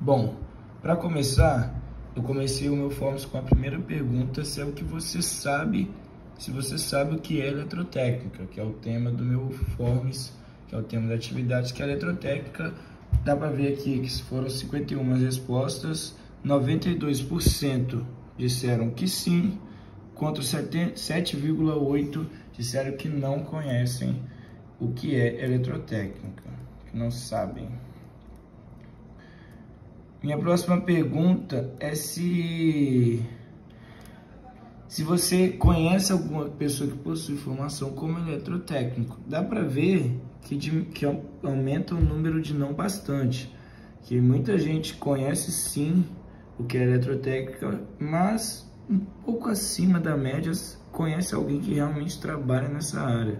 Bom, para começar, eu comecei o meu Forms com a primeira pergunta, se é o que você sabe, se você sabe o que é eletrotécnica, que é o tema do meu Forms, que é o tema da atividade, que é eletrotécnica. Dá para ver aqui que foram 51 respostas, 92% disseram que sim, contra 7,8% disseram que não conhecem o que é eletrotécnica, que não sabem. Minha próxima pergunta é se você conhece alguma pessoa que possui formação como eletrotécnico. Dá para ver que aumenta o número de não bastante, que muita gente conhece sim o que é eletrotécnica, mas um pouco acima da média conhece alguém que realmente trabalha nessa área.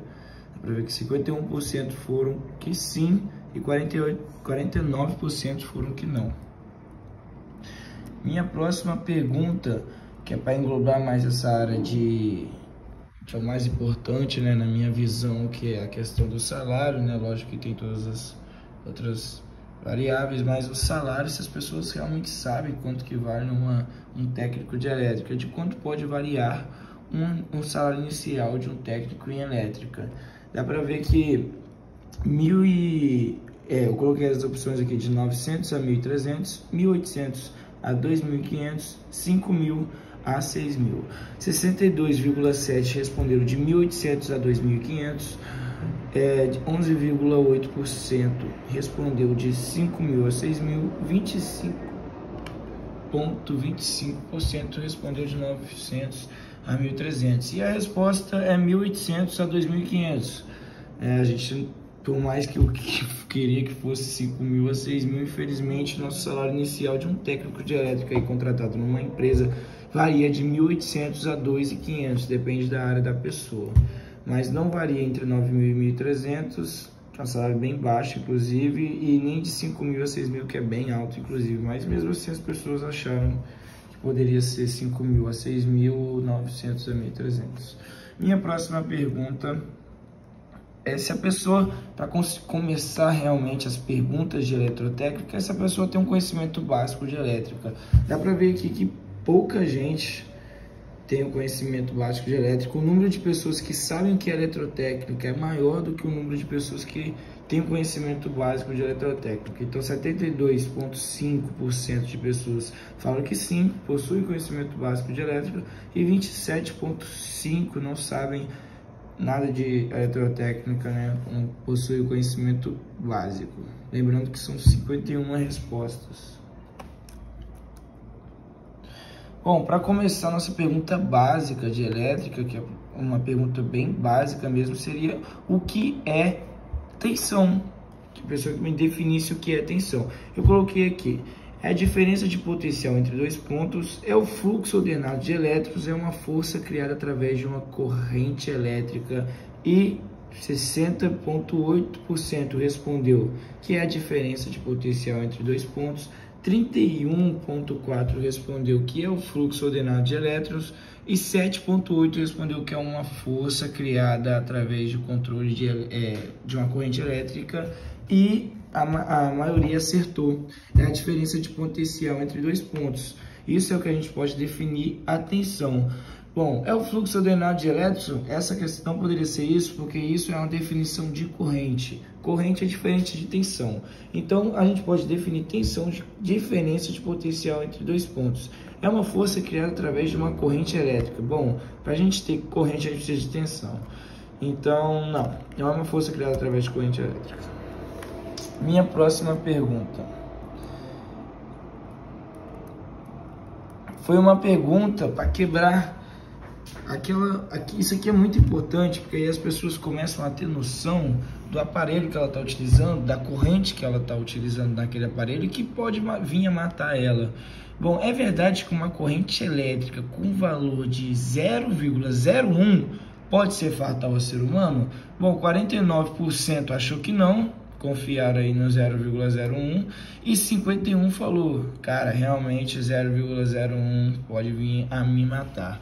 Dá para ver que 51% foram que sim e 49% foram que não. Minha próxima pergunta, que é para englobar mais essa área que é o mais importante, né, na minha visão, que é a questão do salário, né? Lógico que tem todas as outras variáveis, mas o salário, se as pessoas realmente sabem quanto que vale um técnico de elétrica, de quanto pode variar um salário inicial de um técnico em elétrica. Dá para ver que eu coloquei as opções aqui de 900 a 1.300, 1.800 a 2.500, 5.000 a 6.000. 62,7% responderam de 1.800 a 2.500, 11,8% respondeu de 5.000 a 6.000, 25,25% respondeu de 900 a 1.300. E a resposta é 1.800 a 2.500. A gente, por mais que eu queria que fosse 5.000 a 6.000, infelizmente nosso salário inicial de um técnico de elétrica aí contratado numa empresa varia de 1.800 a 2.500, depende da área da pessoa, mas não varia entre 9.000 e 1.300, que é um salário bem baixo inclusive, e nem de 5.000 a 6.000, que é bem alto inclusive, mas mesmo assim as pessoas acharam que poderia ser 5.000 a 6.000 ou 900 a 1.300. Minha próxima pergunta é se a pessoa, para começar realmente as perguntas de eletrotécnica, essa pessoa tem um conhecimento básico de elétrica. Dá para ver aqui que pouca gente tem um conhecimento básico de elétrica. O número de pessoas que sabem o que é eletrotécnica é maior do que o número de pessoas que têm um conhecimento básico de eletrotécnica. Então, 72,5% de pessoas falam que sim, possuem conhecimento básico de elétrica, e 27,5% não sabem nada de eletrotécnica, né? Não possui o conhecimento básico. Lembrando que são 51 respostas. Bom, para começar nossa pergunta básica de elétrica, que é uma pergunta bem básica mesmo, seria o que é tensão? Que a pessoa que me definisse o que é tensão. Eu coloquei aqui: é a diferença de potencial entre dois pontos, é o fluxo ordenado de elétrons, é uma força criada através de uma corrente elétrica, e 60,8% respondeu que é a diferença de potencial entre dois pontos, 31,4% respondeu que é o fluxo ordenado de elétrons e 7,8% respondeu que é uma força criada através do controle de uma corrente elétrica, e a maioria acertou. É a diferença de potencial entre dois pontos. Isso é o que a gente pode definir a tensão. Bom, é o fluxo ordenado de elétrons? Essa questão poderia ser isso, porque isso é uma definição de corrente. Corrente é diferente de tensão. Então, a gente pode definir tensão de diferença de potencial entre dois pontos. É uma força criada através de uma corrente elétrica. Bom, para a gente ter corrente, a gente precisa de tensão. Então, não é uma força criada através de corrente elétrica. Minha próxima pergunta foi uma pergunta para quebrar isso aqui é muito importante, porque aí as pessoas começam a ter noção do aparelho que ela está utilizando, da corrente que ela está utilizando naquele aparelho, que pode vir a matar ela. Bom, é verdade que uma corrente elétrica com valor de 0,01 pode ser fatal ao ser humano? Bom, 49% achou que não, confiaram aí no 0,01, e 51% falou, cara, realmente 0,01 pode vir a me matar.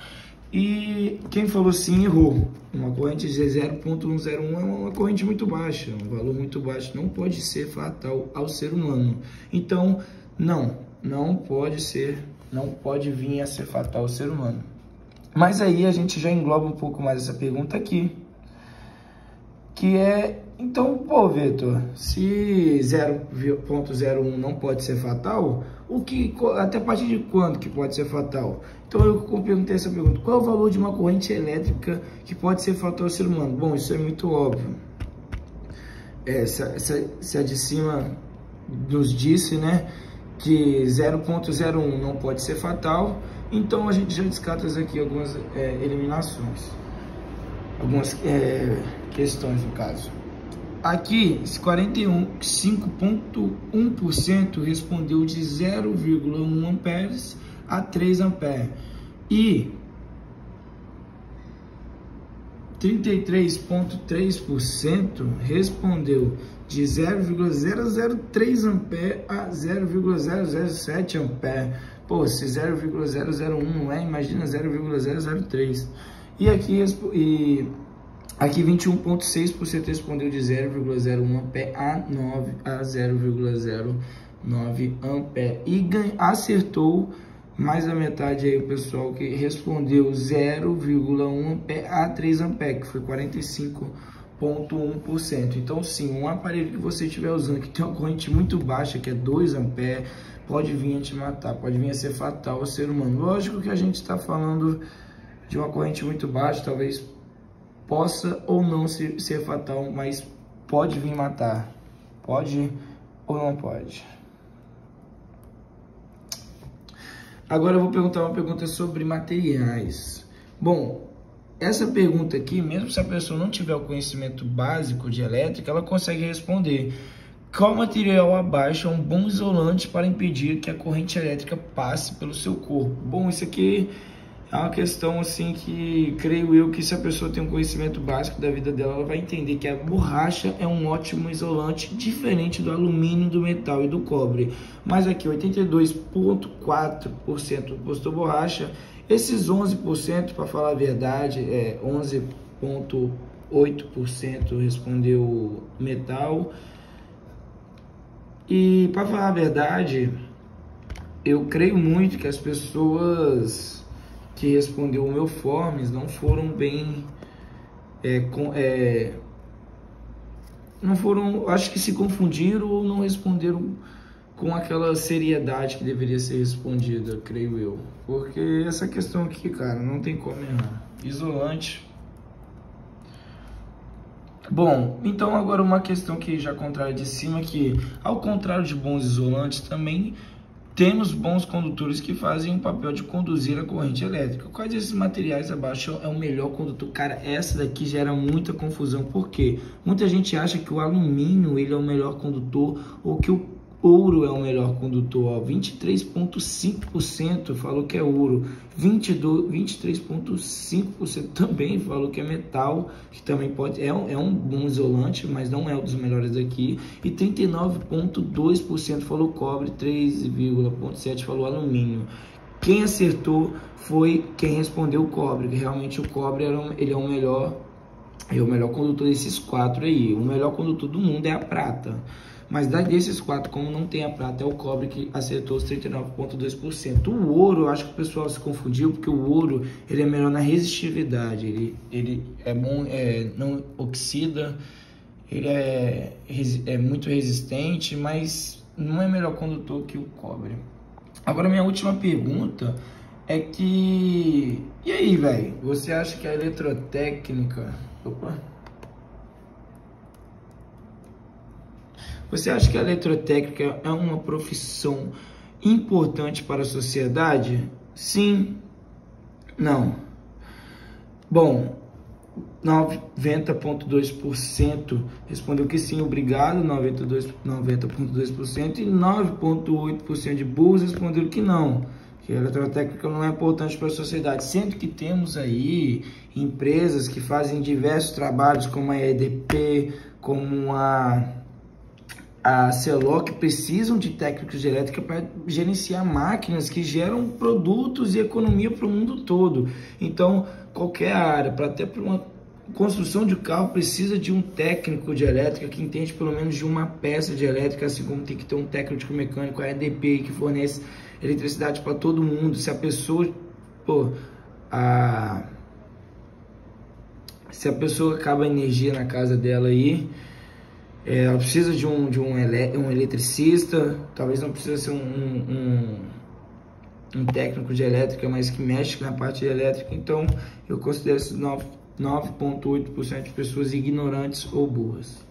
E quem falou sim errou. Uma corrente de 0,101 é uma corrente muito baixa, um valor muito baixo, não pode ser fatal ao ser humano. Então, Não pode vir a ser fatal ao ser humano. Mas aí a gente já engloba um pouco mais essa pergunta aqui, que é, então, pô, Vitor, se 0,01 não pode ser fatal, até a partir de quando que pode ser fatal? Então eu perguntei essa pergunta: qual é o valor de uma corrente elétrica que pode ser fatal ao ser humano? Bom, isso é muito óbvio. Se a de cima nos disse, né, que 0,01 não pode ser fatal, então a gente já descarta aqui algumas eliminações, algumas questões no caso. Aqui, 5,1% respondeu de 0,1 amperes a 3 amperes e 33,3% respondeu de 0,003 ampere a 0,007 ampere. Pô, se 0,001 não é, imagina 0,003. E aqui 21,6% respondeu de 0,01 ampere a 0,09 ampere. E acertou mais da metade aí o pessoal que respondeu 0,1 ampere a 3 ampere, que foi 45,1%. Então sim, um aparelho que você estiver usando que tem uma corrente muito baixa, que é 2 ampere, pode vir a te matar, pode vir a ser fatal ao ser humano. Lógico que a gente está falando de uma corrente muito baixa, talvez possa ou não ser fatal, mas pode vir matar. Pode ou não pode. Agora eu vou perguntar uma pergunta sobre materiais. Bom, essa pergunta aqui, mesmo se a pessoa não tiver o conhecimento básico de elétrica, ela consegue responder. Qual material abaixo é um bom isolante para impedir que a corrente elétrica passe pelo seu corpo? Bom, isso aqui é uma questão assim que creio eu que se a pessoa tem um conhecimento básico da vida dela, ela vai entender que a borracha é um ótimo isolante, diferente do alumínio, do metal e do cobre. Mas aqui 82,4% postou borracha, esses 11%, para falar a verdade, 11,8% respondeu metal. E para falar a verdade, eu creio muito que as pessoas que respondeu o meu Forms não foram bem, não foram, acho que se confundiram ou não responderam com aquela seriedade que deveria ser respondida, creio eu. Porque essa questão aqui, cara, não tem como errar. Isolante. Bom, então agora uma questão que já contrária de cima, que ao contrário de bons isolantes, também temos bons condutores que fazem o papel de conduzir a corrente elétrica. Quais desses materiais abaixo é o melhor condutor? Cara, essa daqui gera muita confusão, porque muita gente acha que o alumínio ele é o melhor condutor ou que o ouro é o melhor condutor. 23,5% falou que é ouro, 23,5% também falou que é metal, que também pode é um bom isolante, mas não é um dos melhores aqui, e 39,2% falou cobre, 3,7% falou alumínio. Quem acertou foi quem respondeu o cobre, que realmente o cobre ele é o melhor condutor desses quatro aí. O melhor condutor do mundo é a prata. Mas desses quatro, como não tem a prata, é o cobre que acertou os 39,2%. O ouro, eu acho que o pessoal se confundiu, porque o ouro ele é melhor na resistividade. Ele é bom, não oxida, ele é muito resistente, mas não é melhor condutor que o cobre. Agora, minha última pergunta é que... E aí, velho? Você acha que a eletrotécnica... Você acha que a eletrotécnica é uma profissão importante para a sociedade? Sim? Não? Bom, 90,2% respondeu que sim, obrigado, 90,2%, e 9,8% de burros responderam que não, que a eletrotécnica não é importante para a sociedade, sendo que temos aí empresas que fazem diversos trabalhos, como a EDP, como a Celor, que precisam de técnicos de elétrica para gerenciar máquinas que geram produtos e economia para o mundo todo. Então, qualquer área, até para construção de carro precisa de um técnico de elétrica que entende pelo menos de uma peça de elétrica, assim como tem que ter um técnico mecânico, a EDP, que fornece eletricidade para todo mundo. Se a pessoa, se a pessoa acaba a energia na casa dela aí, ela precisa de um eletricista, talvez não precisa ser um técnico de elétrica, mas que mexe na parte de elétrica. Então eu considero esses 9,8% de pessoas ignorantes ou burras.